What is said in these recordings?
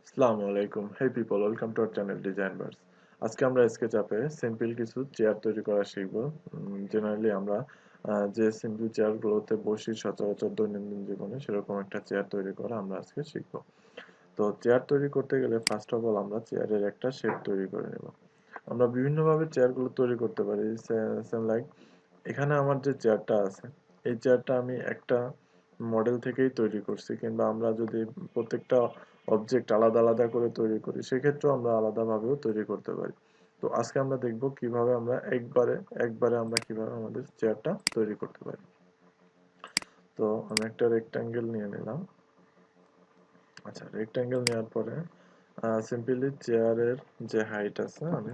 আসসালামু আলাইকুম। Hey people, welcome to our channel Design Bars. আজকে আমরা SketchUp এ সিম্পল কিছু চেয়ার তৈরি করা শিখব। জেনারেলি আমরা যে সিম্পল চেয়ারগুলোতে বসি সচরাচর দৈনন্দিন জীবনে সেরকম একটা চেয়ার তৈরি করা আমরা আজকে শিখব। তো চেয়ার তৈরি করতে গেলে ফার্স্ট অফ অল আমরা চেয়ারের একটা শেপ তৈরি করে নেব। আমরা বিভিন্নভাবে চেয়ারগুলো তৈরি করতে পারি। সেম লাইক এখানে আমার যে চেয়ারটা আছে এই চেয়ারটা আমি একটা মডেল থেকেই তৈরি করছি, কিংবা আমরা যদি প্রত্যেকটা অবজেক্ট আলাদা আলাদা করে তৈরি করি সেক্ষেত্রেও আমরা আলাদাভাবেও তৈরি করতে পারি। তো আজকে আমরা দেখব কিভাবে আমরা একবারে একবারে আমরা কিভাবে আমাদের চেয়ারটা তৈরি করতে পারি। তো আমি একটা রেক্টাঙ্গেল নিয়ে নিলাম। আচ্ছা, রেক্টাঙ্গেল নেওয়ার পরে সিম্পলি চেয়ারের যে হাইট আছে আমি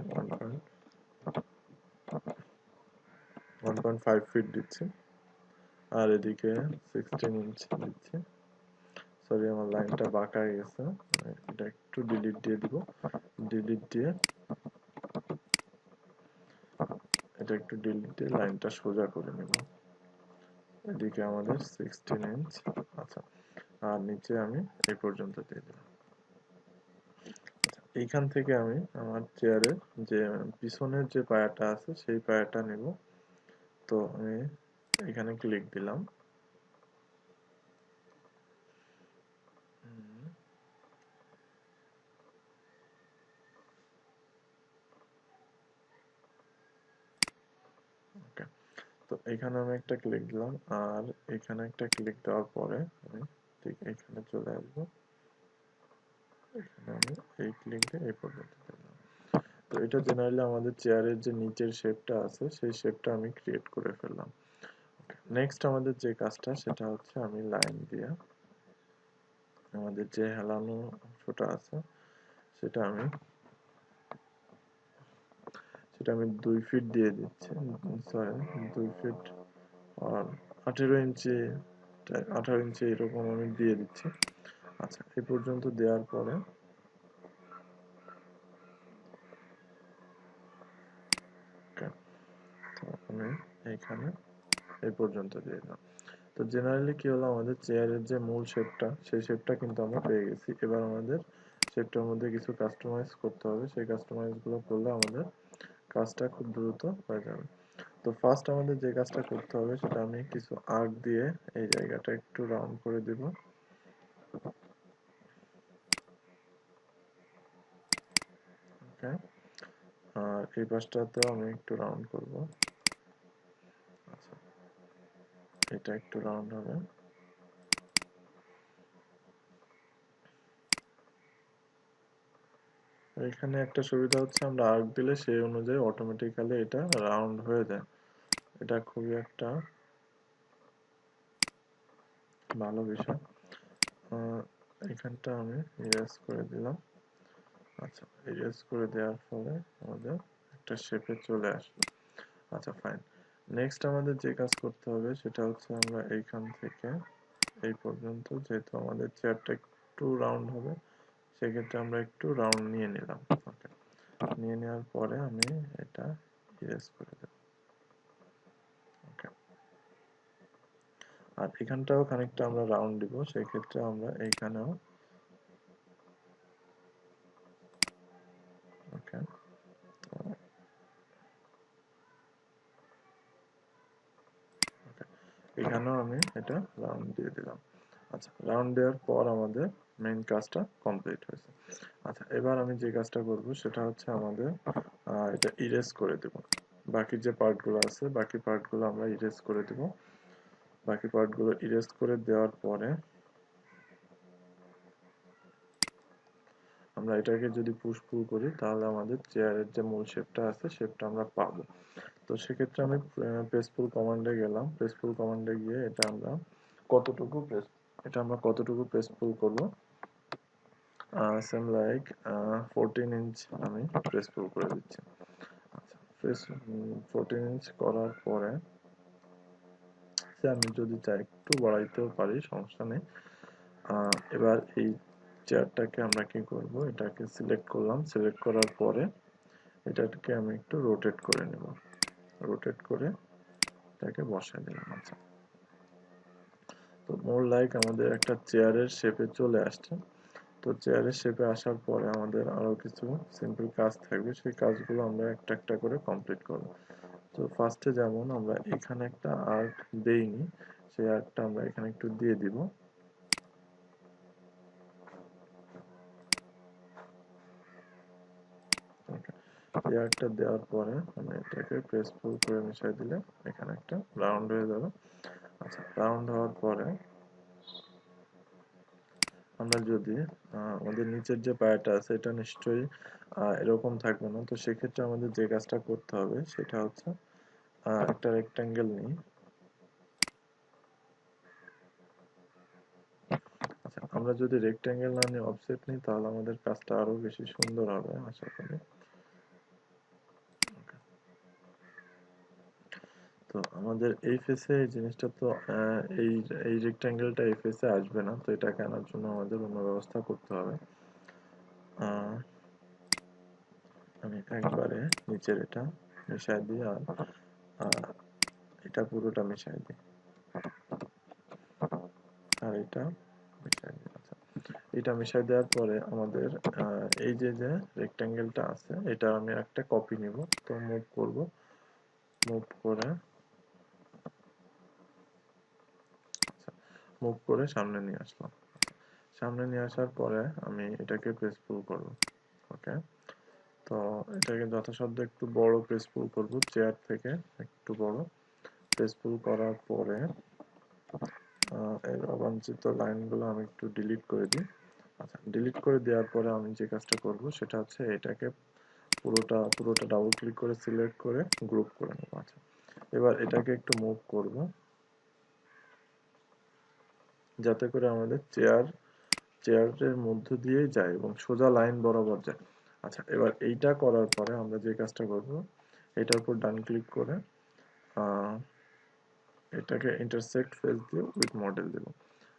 1.5 ফিট দিচ্ছি, আর এদিকে 16 ইঞ্চ দিচ্ছি। সরি, আমার লাইনটা বাঁকা হয়ে গেছে, এটা একটু ডিলিট দিয়ে দিব। ডিলিট দিয়ে লাইনটা সোজা করে নেব। এদিকে আমাদের 16 ইঞ্চ। আচ্ছা, আর নিচে আমি এই পর্যন্ত দিয়ে দিলাম। আচ্ছা, এইখান থেকে আমি আমার চেয়ারের যে পিছনের যে পায়াটা আছে সেই পায়াটা নেব। তো আমি এখানে ক্লিক দিলাম। ওকে, তো এখানে আমি একটা ক্লিক দিলাম, আর এখানে একটা ক্লিক দেওয়ার পরে আমি ঠিক এখানে চলে আসবো। এখানে আমি এই ক্লিক দিয়ে এই পর্যন্ত দিলাম। তো এটা জেনারেলি আমাদের চেয়ারের যে নিচের শেপটা আছে সেই শেপটা আমি ক্রিয়েট করে ফেললাম। নেক্সট আমাদের যে কাজটা সেটা হচ্ছে আমি লাইন দিয়ে আমাদের যে হেলানো অংশটা আছে সেটা আমি 2 ফিট দিয়ে দিচ্ছি। সরি, 2 ফিট আর 18 ইঞ্চি 18 ইঞ্চি এরকম আমি দিয়ে দিচ্ছি। আচ্ছা, এই পর্যন্ত দেওয়ার পরে তো আমি এইখানে এই পর্যন্ত দিয়ে দিলাম। তো জেনারেলি কি হলো, আমাদের চেয়ারের যে মূল শেপটা সেই শেপটা কিন্তু আমরা পেয়ে গেছি। এবার আমাদের শেপটার মধ্যে কিছু কাস্টমাইজ করতে হবে, সেই কাস্টমাইজ গুলো করলে আমাদের কাজটা খুব দ্রুত হয়ে যাবে। তো ফার্স্ট আমাদের যে কাজটা করতে হবে সেটা আমি কিছু আর্ক দিয়ে এই জায়গাটা একটু রাউন্ড করে দিব। ওকে, আর এই পাশটাতেও আমি একটু রাউন্ড করব। আচ্ছা, এটা একটু রাউন্ড হবে। এখানে একটা সুবিধা হচ্ছে আমরা আর্ক দিলে সেই অনুযায়ী অটোমেটিক্যালি এটা রাউন্ড হয়ে যায়। এটা খুবই একটা ভালো বিষয়। এখানটা আমি ইরেজ করে দিলাম। আচ্ছা, ইরেজ করে দেওয়ার ফলে আমাদের একটা শেপে চলে আসলো। আচ্ছা, ফাইন। নেক্সট আমাদের যে কাজ করতে হবে সেটা হচ্ছে আমরা এইখান থেকে এই পর্যন্ত, যেহেতু আমাদের চেয়ারটা একটু রাউন্ড হবে সেক্ষেত্রে আমরা একটু রাউন্ড নিয়ে নিলাম। ওকে, নিয়ে নেওয়ার পরে আমি এটা ইরেজ করে দেব। ওকে, আর এখানটাও খানিকটা আমরা রাউন্ড দিব, সেই ক্ষেত্রে আমরা এইখানেও ওকে এখানেও আমি এটা রাউন্ড দিয়ে দিলাম। আচ্ছা, রাউন্ড দেওয়ার পর আমাদের মেইন কাজটা কমপ্লিট হয়েছে। আচ্ছা, এবার আমি যে কাজটা করব সেটা হচ্ছে আমাদের এটা ইরেজ করে দেব। বাকি যে পার্টগুলো আছে বাকি পার্টগুলো আমরা ইরেজ করে দেব। বাকি পার্টগুলো ইরেজ করে দেওয়ার পরে আমরা এটাকে যদি পুশ পুল করি তাহলে আমাদের চেয়ারের যে মূল শেপটা আছে শেপটা আমরা পাবো। তো সেক্ষেত্রে আমি প্রেসফুল কমান্ডে গেলাম। প্রেসফুল কমান্ডে গিয়ে কতটুকু প্রেস এটা আমরা কতটুকু প্রেসফুল করব, সেম লাইক 14 ইঞ্চ আমি প্রেসফুল করে দিচ্ছি। আচ্ছা, প্রেস 14 ইঞ্চ করার পরে আমি যদি চাই একটু বাড়াইতেও পারি, সমস্যা নেই। এবার এই চেয়ারটাকে আমরা কি করব, এটাকে সিলেক্ট করলাম। সিলেক্ট করার পরে এটাকে আমি একটু রোটেট করে নেব। রোটেট করে এটাকে বসায় দিলাম। আচ্ছা, তো মোর লাইক আমাদের একটা চেয়ারের শেপে চলে আসছে। তো চেয়ারের শেপে আসার পরে আমাদের আরো কিছু সিম্পল কাজ থাকবে, সেই কাজগুলো আমরা একটা একটা করে কমপ্লিট করব। তো ফার্স্টে যেমন আমরা এখানে একটা আর্ট দেইনি, সেই আর্টটা আমরা এখানে একটু দিয়ে দিব। এই আর্টটা দেওয়ার পরে আমি এটাকে প্রেস পুল করে মিশাই দিলে এখানে একটা রাউন্ড হয়ে যাবে। আচ্ছা, রাউন্ড হওয়ার পরে আমরা যদি আমাদের নিচের যে পায়াটা আছে এটা নিশ্চয়ই এরকম থাকবে না, তো সেক্ষেত্রে আমাদের যে কাজটা করতে হবে সেটা হচ্ছে একটা রেক্ট্যাঙ্গেল নিই। আচ্ছা, আমরা যদি রেক্ট্যাঙ্গেল না নিয়ে অফসেট নিই তাহলে আমাদের কাজটা আরো বেশি সুন্দর হবে আশা করি। তো আমাদের এই ফেসে এই জিনিসটা তো এই এই রেক্ট্যাঙ্গেলটা এই ফেসে আসবে না, তো এটাকে আনার জন্য আমাদের অন্য ব্যবস্থা করতে হবে। আহ, আমি একবারে নিচের এটা মিশাই দিই আর আহ, এটা পুরোটা মিশাই দিই আর এটা মিশাই দিই। আচ্ছা, এটা মিশাই দেওয়ার পরে আমাদের এই যে যে রেক্ট্যাঙ্গেলটা আছে এটা আমি একটা কপি নিব। তো মুভ করব, মুভ করে আচ্ছা মুভ করে সামনে নিয়ে আসলাম। আচ্ছা, সামনে নিয়ে আসার পরে আমি এটাকে প্রেস পুল করব। ওকে, তো এটাকে যথাসাধ্য একটু বড় প্রেস পুল করব, চেয়ার থেকে একটু বড় প্রেস পুল করার পরে এর অবাঞ্ছিত লাইনগুলো আমি একটু ডিলিট করে দিই। আচ্ছা, ডিলিট করে দেওয়ার পরে আমি যে কাজটা করব সেটা হচ্ছে এটাকে পুরোটা ডাবল ক্লিক করে সিলেক্ট করে গ্রুপ করে নেব। আচ্ছা, এবার এটাকে একটু মুভ করব যাতে করে আমাদের চেয়ারের মধ্য দিয়েই যায় এবং সোজা লাইন বরাবর যায়। আচ্ছা, এবার এইটা করার পরে আমরা যে কাজটা করব এটার উপর ডান ক্লিক করে আহ, এটাকে ইন্টারসেক্ট ফেস দিয়ে উইথ মডেল দেব।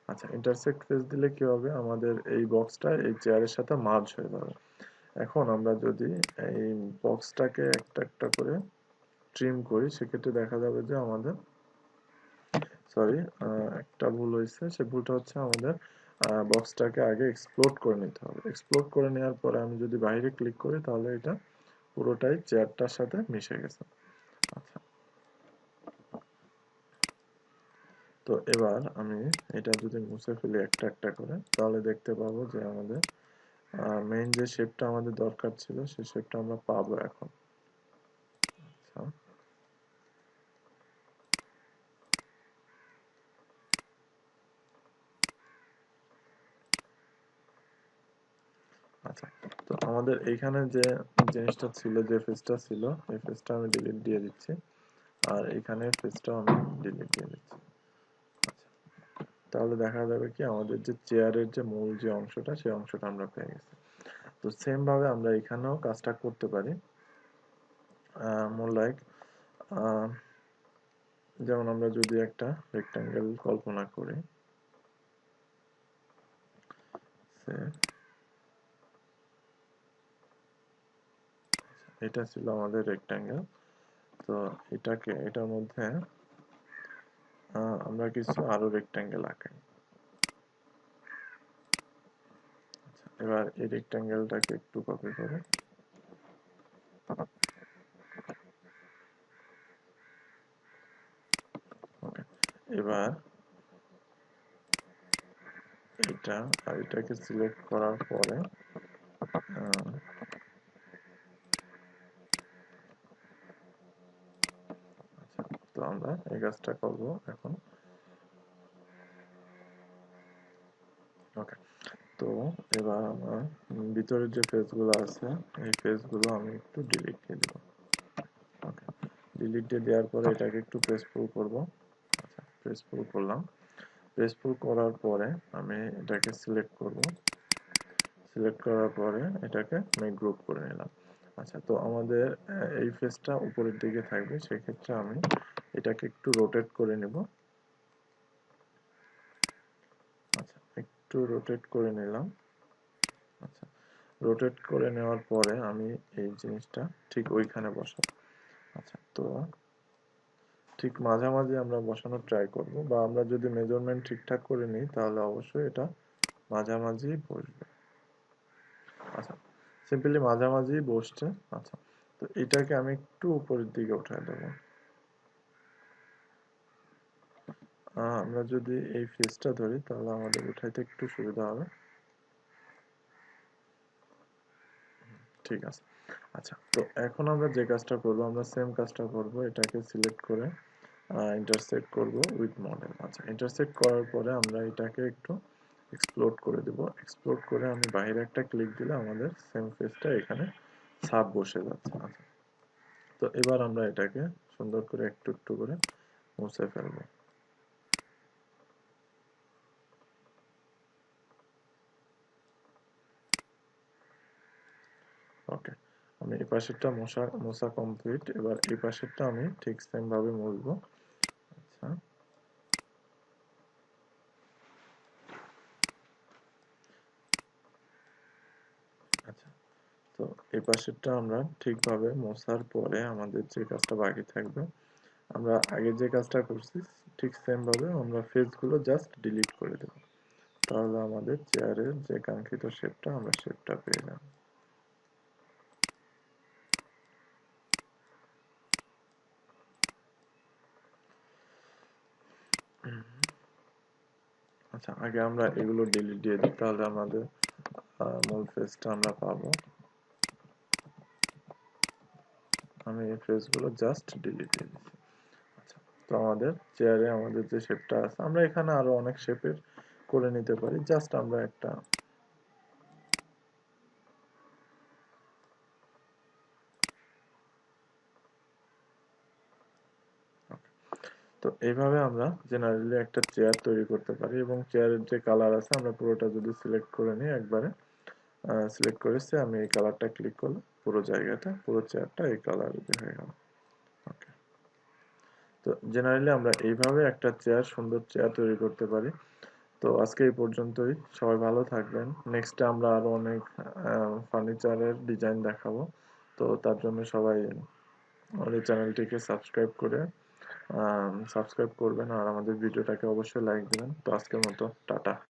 আচ্ছা, ইন্টারসেক্ট ফেস দিলে কি হবে, আমাদের এই বক্সটা এই চেয়ারের সাথে মার্জ হয়ে যাবে। এখন আমরা যদি এই বক্সটাকে একটা একটা করে ট্রিম করি সেক্ষেত্রে দেখা যাবে যে আমাদের সরি একটা ভুল হয়েছে, সে ভুলটা হচ্ছে আমাদের বক্সটাকে আগে এক্সপ্লোড করে নিতে হবে। এক্সপ্লোড করে নেওয়ার পরে আমি যদি বাইরে ক্লিক করি তাহলে এটা পুরোটাই চেয়ারটার সাথে মিশে গেছে। আচ্ছা, তো এবার আমি এটা যদি মুছে ফেলি একটা একটা করে তাহলে দেখতে পাবো যে আমাদের মেইন যে শেপটা আমাদের দরকার ছিল সেই শেপটা আমরা পাবো এখন। আচ্ছা, আচ্ছা, তো আমাদের এইখানে যে জিনিসটা ছিল, যে ফেসটা ছিল এই ফেসটা আমি ডিলিট দিয়ে দিচ্ছি আর এখানে ফেসটাও আমি ডিলিট দিয়ে দিচ্ছি। আচ্ছা, তাহলে দেখা যাবে কি আমাদের যে চেয়ারের যে মূল যে অংশটা সেই অংশটা আমরা পেয়ে গেছি। তো সেম ভাবে আমরা এখানেও কাজটা করতে পারি। মোর লাইক যেমন আমরা যদি একটা রেক্ট্যাঙ্গেল কল্পনা করি, সে এটা ছিল আমাদের রেক্ট্যাঙ্গেল। তো এটার মধ্যে আমরা কিছু আরো রেক্ট্যাঙ্গেল আঁকাই। আচ্ছা, এবার এই রেক্ট্যাঙ্গেলটাকে একটু কপি করে ওকে, এবার এটা আর এটাকে সিলেক্ট করার পরে আহ, আচ্ছা, তো আমরা এই কাজটা করবো এখন। ওকে, তো এবার আমার ভিতরের যে ফেসগুলো আছে এই ফেসগুলো আমি একটু ডিলিট দিয়ে দেবো। ওকে, ডিলিট দিয়ে দেওয়ার পরে এটাকে একটু প্রেস পুল করবো। আচ্ছা, প্রেস পুল করলাম। প্রেস পুল করার পরে আমি এটাকে সিলেক্ট করব। সিলেক্ট করার পরে এটাকে আমি গ্রুপ করে নিলাম। আচ্ছা, তো আমাদের এই ফেসটা উপরের দিকে থাকবে, সেক্ষেত্রে আমি এটাকে একটু রোটেট করে নেব। আচ্ছা, একটু রোটেট করে নিলাম। আচ্ছা, রোটেট করে নেওয়ার পরে আমি এই জিনিসটা ঠিক ওইখানে বসাবো। আচ্ছা, তো ঠিক মাঝামাঝি আমরা বসানোর ট্রাই করব, বা আমরা যদি মেজারমেন্ট ঠিকঠাক করে নিই তাহলে অবশ্যই এটা মাঝামাঝি বসবে। আচ্ছা, সিম্পলি মাঝামাঝি বসছে। আচ্ছা, তো এটাকে আমি একটু উপরের দিকে উঠায় দেবো। আমরা যদি এই ফেসটা ধরি তাহলে আমাদের উঠাইতে একটু সুবিধা হবে। ঠিক আছে। আচ্ছা, তো এখন আমরা যে কাজটা করব, আমরা সেম কাজটা করব, এটাকে সিলেক্ট করে ইন্টারসেক্ট করব উইথ মডেল। আচ্ছা, ইন্টারসেক্ট করার পরে আমরা এটাকে একটু এক্সপ্লোড করে দেব। এক্সপ্লোড করে আমি বাইরে একটা ক্লিক দিলে আমাদের সেম ফেসটা এখানে সাব বসে যাচ্ছে। আচ্ছা, তো এবার আমরা এটাকে সুন্দর করে একটু একটু করে মুছে ফেলবো। ওকে, আমি এই পাশেরটা মোছা কমপ্লিট। এবার এই পাশেরটা আমি ঠিক সেম ভাবে মুছবো। আচ্ছা, আচ্ছা, তো এই পাশেরটা আমরা ঠিকভাবে মোছার পরে আমাদের যে কাজটা বাকি থাকবে, আমরা আগে যে কাজটা করছি ঠিক সেম ভাবে আমরা ফেসগুলো জাস্ট ডিলিট করে দেব। তাহলে আমাদের চেয়ারের যে কাঙ্ক্ষিত শেপটা, আমরা শেপটা পেয়ে যাব। আচ্ছা, আগে আমরা এগুলো ডিলিট দিয়ে দিই, তাহলে আমাদের মূল ফেসটা আমরা পাবো। আমি এই ফেসগুলো জাস্ট ডিলিট দিয়ে দিচ্ছি। আচ্ছা, তো আমাদের চেয়ারে আমাদের যে শেপটা আছে, আমরা এখানে আরো অনেক শেপের করে নিতে পারি, জাস্ট আমরা একটা। তো এইভাবে আমরা জেনারেলি একটা চেয়ার তৈরি করতে পারি, এবং চেয়ারের যে কালার আছে আমরা পুরোটা যদি সিলেক্ট করে নিই একবারে, সিলেক্ট করেছি আমি, এই কালারটা ক্লিক করলে পুরো জায়গাটা, পুরো চেয়ারটা এই কালার হয়ে গেল। ওকে, তো জেনারেলি আমরা এইভাবে একটা চেয়ার, সুন্দর চেয়ার তৈরি করতে পারি। তো আজকে এই পর্যন্তই, সবাই ভালো থাকবেন। নেক্সটে আমরা আরো অনেক ফার্নিচারের ডিজাইন দেখাবো। তো তার জন্য সবাই আমাদের চ্যানেলটিকে সাবস্ক্রাইব করবেন, আর আমাদের ভিডিওটাকে অবশ্যই লাইক দিবেন। তো আজকের মতো টাটা।